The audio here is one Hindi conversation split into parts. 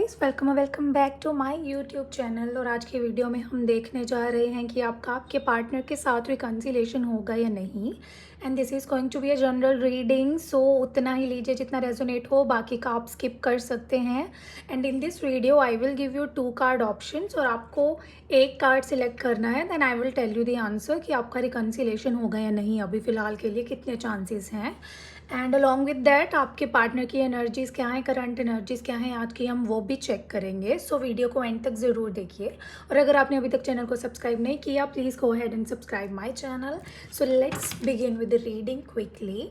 Guys, welcome back to my YouTube channel. और आज की वीडियो में हम देखने जा रहे हैं कि आपका आपके पार्टनर के साथ रिकन्सिलेशन होगा या नहीं। And this is going to be a general reading, so उतना ही लीजिए जितना रेजोनेट हो, बाकी का आप स्किप कर सकते हैं। And in this video I will give you 2 card options और आपको एक कार्ड सिलेक्ट करना है। Then I will tell you the answer कि आपका रिकन्सिलेशन होगा या नहीं, अभी फ़िलहाल के लिए कितने चांसेस हैं। एंड अलॉन्ग विद दैट आपके पार्टनर की एनर्जीज़ क्या हैं, करंट एनर्जीज़ क्या हैं आज की, हम वो भी चेक करेंगे। सो वीडियो को एंड तक ज़रूर देखिए। और अगर आपने अभी तक चैनल को सब्सक्राइब नहीं किया, please go ahead and subscribe my channel. So let's begin with the reading quickly.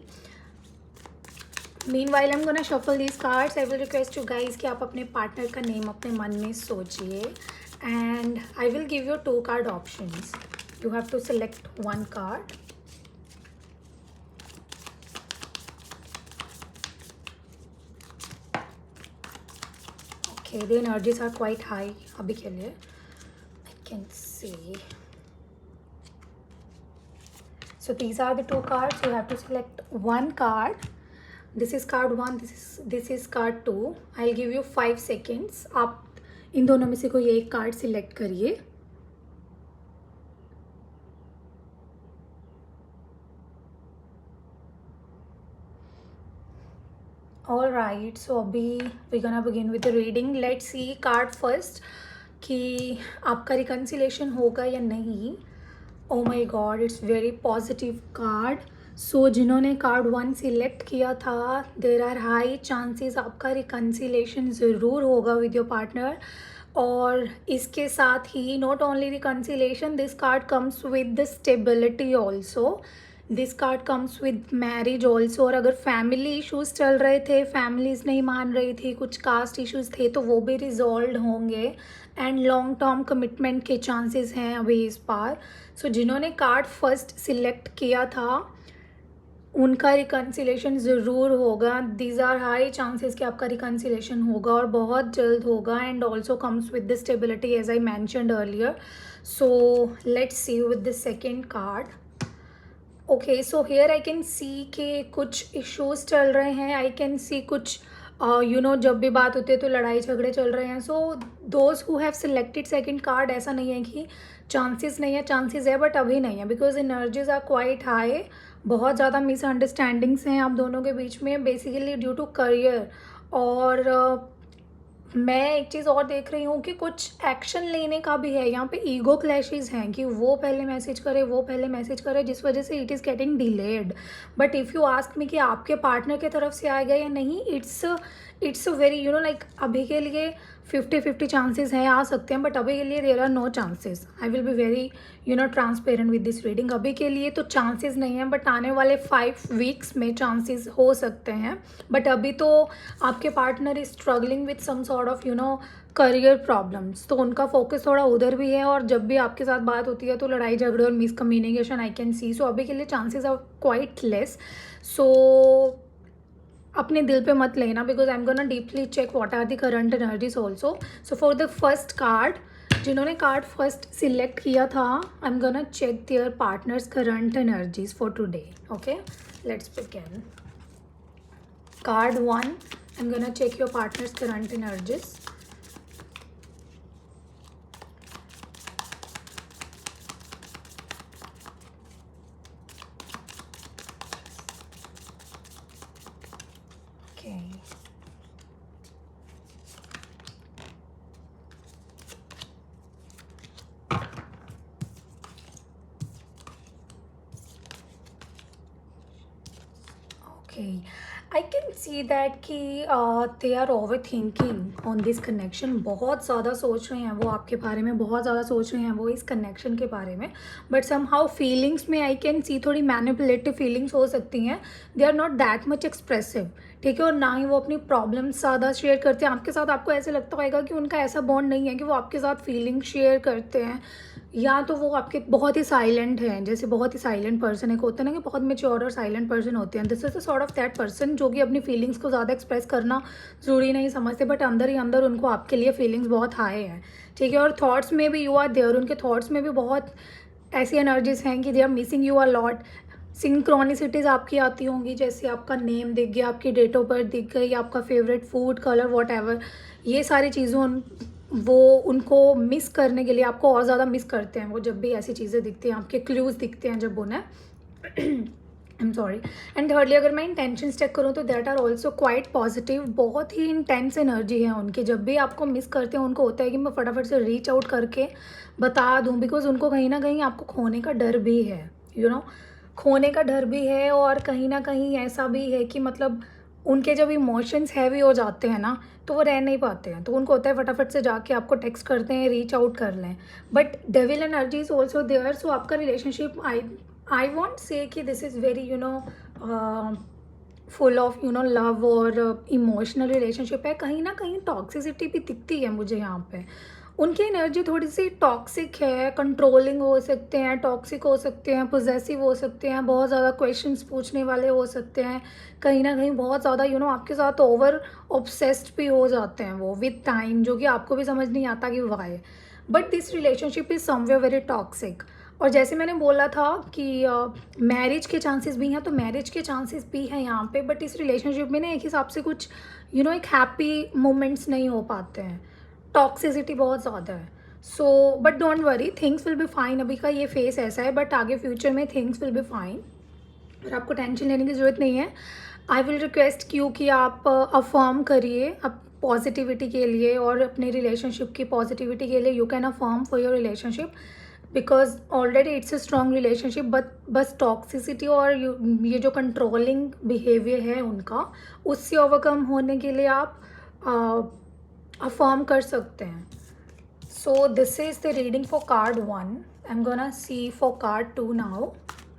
Meanwhile, I'm gonna shuffle these cards. I will request you guys कि आप अपने पार्टनर का नेम अपने मन में सोचिए and I will give you 2 card options. You have to select one card. Okay, the energies are quite high अभी के लिए. I can see. So these are the 2 cards. You have to select one card. This is card 1. This is card 2. I'll give you 5 seconds. आप इन दोनों में से कोई एक कार्ड सिलेक्ट करिए. All right, so अभी we're gonna begin with the reading. Let's see card first कि आपका रिकन्सिलेशन होगा या नहीं. Oh my God, it's very positive card. So जिन्होंने कार्ड 1 सिलेक्ट किया था, देर आर हाई चांसेस आपका रिकन्सिलेशन ज़रूर होगा विद योर पार्टनर. और इसके साथ ही not only reconciliation, this card comes with the stability also. This card comes with marriage also. और अगर फैमिली इश्यूज चल रहे थे, फैमिलीज नहीं मान रही थी, कुछ कास्ट इश्यूज थे, तो वो भी रिजॉल्व होंगे. एंड लॉन्ग टर्म कमिटमेंट के चांसेस हैं अभी इस बार. सो जिन्होंने कार्ड फर्स्ट सिलेक्ट किया था उनका रिकन्सिलेशन ज़रूर होगा. दीज आर हाई चांसेस कि आपका रिकन्सिलेशन होगा और बहुत जल्द होगा. And also comes with the stability as I mentioned earlier. So let's see with the second card. Okay, so here I can see कि कुछ इश्यूज चल रहे हैं. आई कैन सी कुछ जब भी बात होती है तो लड़ाई झगड़े चल रहे हैं. So those who have selected second card, ऐसा नहीं है कि चांसेस नहीं है, चांसेस है बट अभी नहीं है, because energies are quite high. बहुत ज़्यादा मिसअंडरस्टैंडिंग्स हैं आप दोनों के बीच में, बेसिकली ड्यू टू करियर. और मैं एक चीज़ और देख रही हूँ कि कुछ एक्शन लेने का भी है. यहाँ पे ईगो क्लैशेस हैं कि वो पहले मैसेज करे, जिस वजह से it is getting delayed. But if you ask me कि आपके पार्टनर की तरफ से आएगा या नहीं, इट्स वेरी लाइक अभी के लिए 50-50 चांसेस हैं, आ सकते हैं. बट अभी के लिए there are no chances. I will be very transparent with this reading. अभी के लिए तो चांसेस नहीं है, बट आने वाले 5 वीक्स में चांसेस हो सकते हैं. बट अभी तो आपके partner is struggling with some sort of career problems, तो उनका फोकस थोड़ा उधर भी है. और जब भी आपके साथ बात होती है तो लड़ाई झगड़े और मिसकम्युनिकेशन आई कैन सी. सो अभी के लिए chances are quite less. So अपने दिल पे मत लेना, because I am gonna deeply check what are the current energies also. So for the first card, जिन्होंने कार्ड फर्स्ट सिलेक्ट किया था, I am gonna check their partner's current energies for today. Okay, let's begin. Card 1, I am gonna check your partner's current energies. Okay. Okay, I can see that कि they are overthinking on this connection. बहुत ज़्यादा सोच रहे हैं वो आपके बारे में, बहुत ज़्यादा सोच रहे हैं वो इस कनेक्शन के बारे में. बट somehow फीलिंग्स में आई कैन सी थोड़ी मैनिपुलेटिव फीलिंग्स हो सकती हैं. They are not that much expressive, ठीक है. और ना ही वो अपनी प्रॉब्लम्स ज़्यादा शेयर करते हैं आपके साथ. आपको ऐसे लगता होगा कि उनका ऐसा बॉन्ड नहीं है कि वो आपके साथ फीलिंग शेयर करते हैं, या तो वो आपके बहुत ही साइलेंट हैं. जैसे बहुत ही साइलेंट पर्सन एक होता है ना कि बहुत मेच्योर और साइलेंट पर्सन होते हैं. This is the sort of that person जो कि अपनी फीलिंग्स को ज़्यादा एक्सप्रेस करना ज़रूरी नहीं समझते, बट अंदर ही अंदर उनको आपके लिए फीलिंग्स बहुत हाई हैं, ठीक है. और थॉट्स में भी यू आर देयर. उनके थॉट्स में भी बहुत ऐसी एनर्जीज हैं कि they are missing you a lot. Synchronicities आपकी आती होंगी, जैसे आपका नेम दिख गया, आपकी डेट ऑफ बर्थ दिख गई, आपका favourite food, colour, what ever, ये सारी चीज़ों वो उनको मिस करने के लिए, आपको और ज़्यादा मिस करते हैं वो जब भी ऐसी चीज़ें दिखती हैं, आपके क्लूज़ दिखते हैं जब उन्हें। I am sorry. And thirdly अगर मैं इंटेंशंस चेक करूँ तो that are also quite positive. बहुत ही इंटेंस एनर्जी है उनकी। जब भी आपको मिस करते हैं उनको होता है कि मैं फटाफट से रीच आउट करके बता दूँ, बिकॉज उनको कहीं ना कहीं आपको खोने का डर भी है, यू नो, खोने का डर भी है। और कहीं ना कहीं ऐसा भी है कि मतलब उनके जब इमोशंस हैवी हो जाते हैं ना तो वो रह नहीं पाते हैं, तो उनको होता है फटाफट से जाके आपको टेक्स्ट करते हैं, रीच आउट कर लें। But devil energy is also there. So आपका relationship I want say that this is very full of love और इमोशनल रिलेशनशिप है। कहीं ना कहीं टॉक्सिसिटी भी दिखती है मुझे यहाँ पे। उनकी एनर्जी थोड़ी सी टॉक्सिक है, कंट्रोलिंग हो सकते हैं, टॉक्सिक हो सकते हैं, पोजेसिव हो सकते हैं, बहुत ज़्यादा क्वेश्चंस पूछने वाले हो सकते हैं, कहीं ना कहीं बहुत ज़्यादा आपके साथ ओवर ऑब्सेस्ड भी हो जाते हैं वो विद टाइम, जो कि आपको भी समझ नहीं आता कि why. But this relationship is somewhere very toxic. और जैसे मैंने बोला था कि मैरिज के चांसेस भी हैं, तो मैरिज के चांसेस भी हैं यहाँ पे। बट इस रिलेशनशिप में ना एक हिसाब से कुछ एक हैप्पी मोमेंट्स नहीं हो पाते हैं, टॉक्सिसिटी बहुत ज़्यादा है। So but don't worry, things will be fine. अभी का ये फेस ऐसा है, बट आगे फ्यूचर में थिंग्स विल बी फाइन और आपको टेंशन लेने की ज़रूरत नहीं है। आई विल रिक्वेस्ट क्यों कि आप अफर्म करिए अब पॉजिटिविटी के लिए और अपने रिलेशनशिप की पॉजिटिविटी के लिए। You can affirm for your relationship because already it's a strong relationship. But बस टॉक्सिसिटी और ये जो कंट्रोलिंग बिहेवियर है उनका, उससे ओवरकम होने के लिए आप अफर्म कर सकते हैं। So this is the reading for card 1। I am gonna see for card 2 now.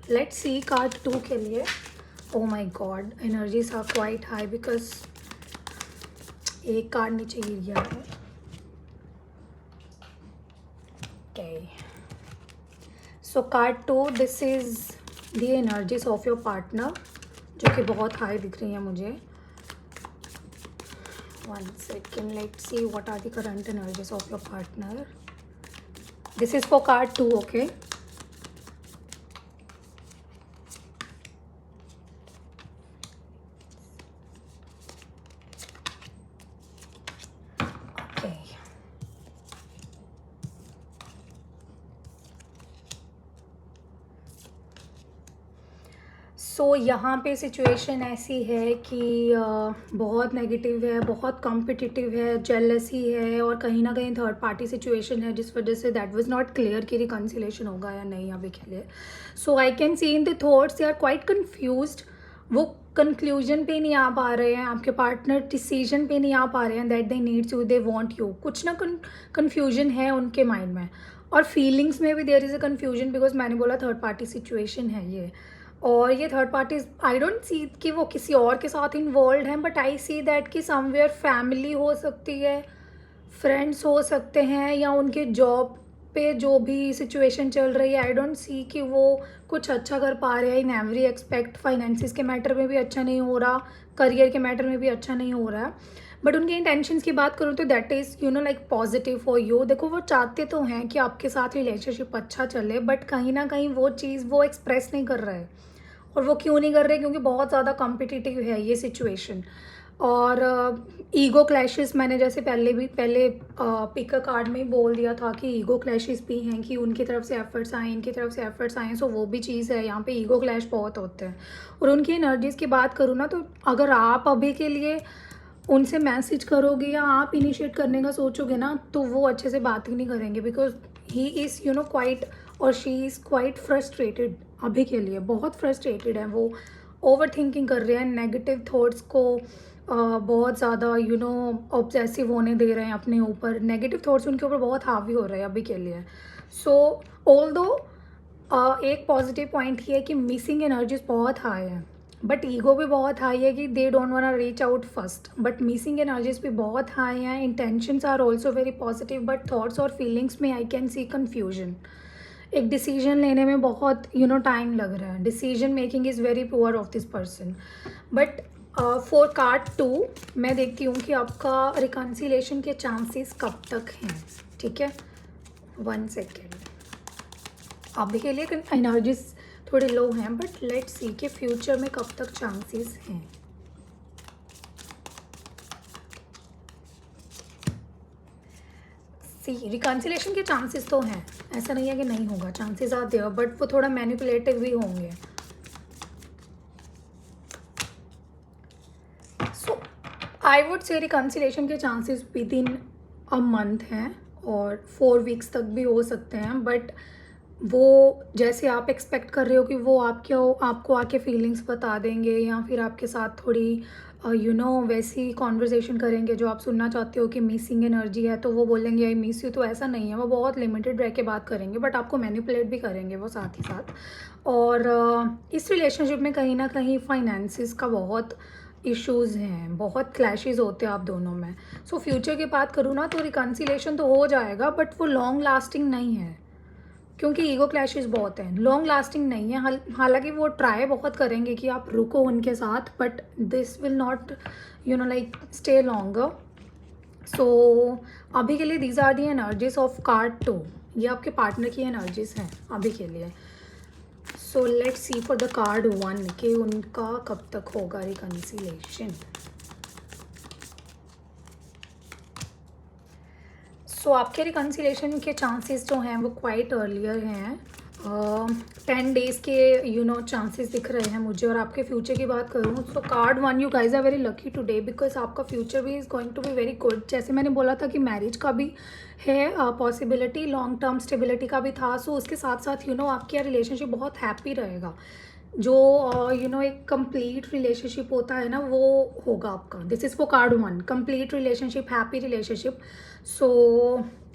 Let's see card 2 के लिए। Oh my god, energies are quite high because एक कार्ड नीचे गिर गया है। Okay, so card 2, this is the energies of your partner, जो कि बहुत हाई दिख रही है मुझे। One second, let's see what are the current energies of your partner. This is for card 2, okay? Okay. सो यहाँ पे सिचुएशन ऐसी है कि बहुत नेगेटिव है, बहुत कॉम्पिटिटिव है, जेलसी है और कहीं ना कहीं थर्ड पार्टी सिचुएशन है, जिस वजह से दैट वाज नॉट क्लियर कि रिकन्सिलेशन होगा या नहीं अभी के लिए। So I can see in the thoughts they are quite confused. वो कंक्लूजन पे नहीं आ पा रहे हैं, आपके पार्टनर डिसीजन पे नहीं आ पा रहे हैं that they needs you, they want you. कुछ ना कन्फ्यूजन है उनके माइंड में और फीलिंग्स में भी there is a confusion because मैंने बोला थर्ड पार्टी सिचुएशन है ये। और ये third parties I don't see कि वो किसी और के साथ इन्वॉल्व हैं, बट आई सी दैट कि समवेयर फैमिली हो सकती है, फ्रेंड्स हो सकते हैं, या उनके जॉब पे जो भी सिचुएशन चल रही है। आई डोंट सी कि वो कुछ अच्छा कर पा रहे हैं इन एवरी एक्सपेक्ट। फाइनेंसिस के मैटर में भी अच्छा नहीं हो रहा, करियर के मैटर में भी अच्छा नहीं हो रहा है। बट उनके इंटेंशंस की बात करूँ तो that is like positive for you. देखो वो चाहते तो हैं कि आपके साथ रिलेशनशिप अच्छा चले, बट कहीं ना कहीं वो चीज़ वो एक्सप्रेस नहीं कर रहे हैं। और वो क्यों नहीं कर रहे? क्योंकि बहुत ज़्यादा कॉम्पिटिटिव है ये सिचुएशन। और ईगो क्लैशेस मैंने जैसे पहले पिक कार्ड में ही बोल दिया था कि ईगो क्लैशेस भी हैं, कि उनकी तरफ से एफर्ट्स आए, इनकी तरफ से एफर्ट्स आए। सो वो भी चीज़ है, यहाँ पे ईगो क्लैश बहुत होते हैं। और उनकी एनर्जीज़ की बात करूँ ना, तो अगर आप अभी के लिए उनसे मैसेज करोगे या आप इनिशिएट करने का सोचोगे ना, तो वो अच्छे से बात ही नहीं करेंगे बिकॉज ही इज़ क्वाइट और शी इज़ क्वाइट फ्रस्ट्रेटेड। अभी के लिए बहुत फ्रस्ट्रेटेड है वो, ओवर थिंकिंग कर रहे हैं, नेगेटिव थॉट्स को बहुत ज़्यादा ऑब्सेसिव होने दे रहे हैं अपने ऊपर। नेगेटिव थॉट्स उनके ऊपर बहुत हावी हो रहे हैं अभी के लिए। सो ऑल्दो एक पॉजिटिव पॉइंट ये है कि मिसिंग एनर्जीज बहुत हाई है, बट ईगो भी बहुत हाई है कि they don't want reach out first. But missing energies भी बहुत हाई हैं। Intentions are also very positive, but thoughts और फीलिंग्स में आई कैन सी कन्फ्यूजन। एक डिसीजन लेने में बहुत टाइम लग रहा है। Decision making is very poor of this person. But for card 2 मैं देखती हूँ कि आपका रिकन्सिलेशन के चांसेस कब तक हैं। ठीक है, 1 सेकेंड। अभी के लिए एनर्जीज थोड़े लो हैं, बट लेट्स सी कि फ्यूचर में कब तक चांसेस हैं। सी रिकन्सिलेशन के चांसेस तो हैं, ऐसा नहीं है कि नहीं होगा, चांसेस आर देयर, बट वो थोड़ा मैनिपुलेटिव भी होंगे. सो आई वुड से रिकन्सिलेशन के chances with in a month हैं और 4 वीक्स तक भी हो सकते हैं. बट वो जैसे आप एक्सपेक्ट कर रहे हो कि वो आपको आके फीलिंग्स बता देंगे या फिर आपके साथ थोड़ी वैसी कॉन्वर्जेसन करेंगे जो आप सुनना चाहते हो कि मिसिंग एनर्जी है तो वो बोलेंगे आई मिस यू, तो ऐसा नहीं है. वो बहुत लिमिटेड रह के बात करेंगे बट आपको मैनिपुलेट भी करेंगे वो साथ ही साथ. और इस रिलेशनशिप में कहीं ना कहीं फाइनेंसिस का बहुत इश्यूज़ हैं, बहुत क्लैशेस होते हैं आप दोनों में. सो फ्यूचर की बात करूँ ना तो रिकन्सिलेशन तो हो जाएगा बट वो लॉन्ग लास्टिंग नहीं है क्योंकि ईगो क्लैशेस बहुत हैं, लॉन्ग लास्टिंग नहीं है. हालांकि वो ट्राई बहुत करेंगे कि आप रुको उनके साथ, but this will not like stay longer. So अभी के लिए these are the energies of card 2. ये आपके पार्टनर की एनर्जीज हैं अभी के लिए. सो let's C for the card 1 कि उनका कब तक होगा रिकन्सिलेशन. सो आपके रिकन्सिलेशन के चांसेस जो हैं वो क्वाइट अर्लियर हैं. 10 डेज़ के चांसेस दिख रहे हैं मुझे. और आपके फ्यूचर की बात करूँ तो card 1 you guys are very lucky today because आपका फ्यूचर भी is going to be very good. जैसे मैंने बोला था कि मैरिज का भी है पॉसिबिलिटी, लॉन्ग टर्म स्टेबिलिटी का भी था. सो उसके साथ साथ आपका रिलेशनशिप बहुत हैप्पी रहेगा. जो एक कंप्लीट रिलेशनशिप होता है ना वो होगा आपका. This is for card 1, complete relationship, happy relationship. So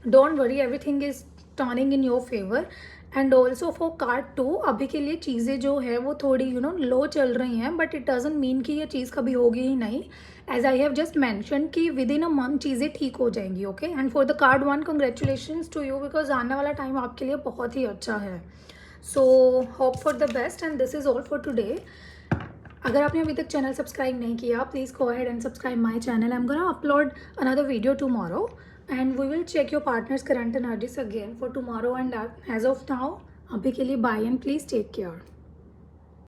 don't worry, everything is turning in your favour. And also for card 2 अभी के लिए चीज़ें जो है वो थोड़ी लो चल रही हैं बट इट डजंट मीन कि ये चीज़ कभी होगी ही नहीं. As I have just mention कि विद इन अ मंथ चीज़ें ठीक हो जाएंगी. Okay, and for the card 1 congratulations to you because आने वाला टाइम आपके लिए बहुत ही अच्छा है. So hope for the best and this is all for today. अगर आपने अभी तक चैनल सब्सक्राइब नहीं किया please go ahead and subscribe my channel. I am gonna upload another video tomorrow and we will check your partner's current energies again for tomorrow. And as of now, abhi ke liye bye and please take care.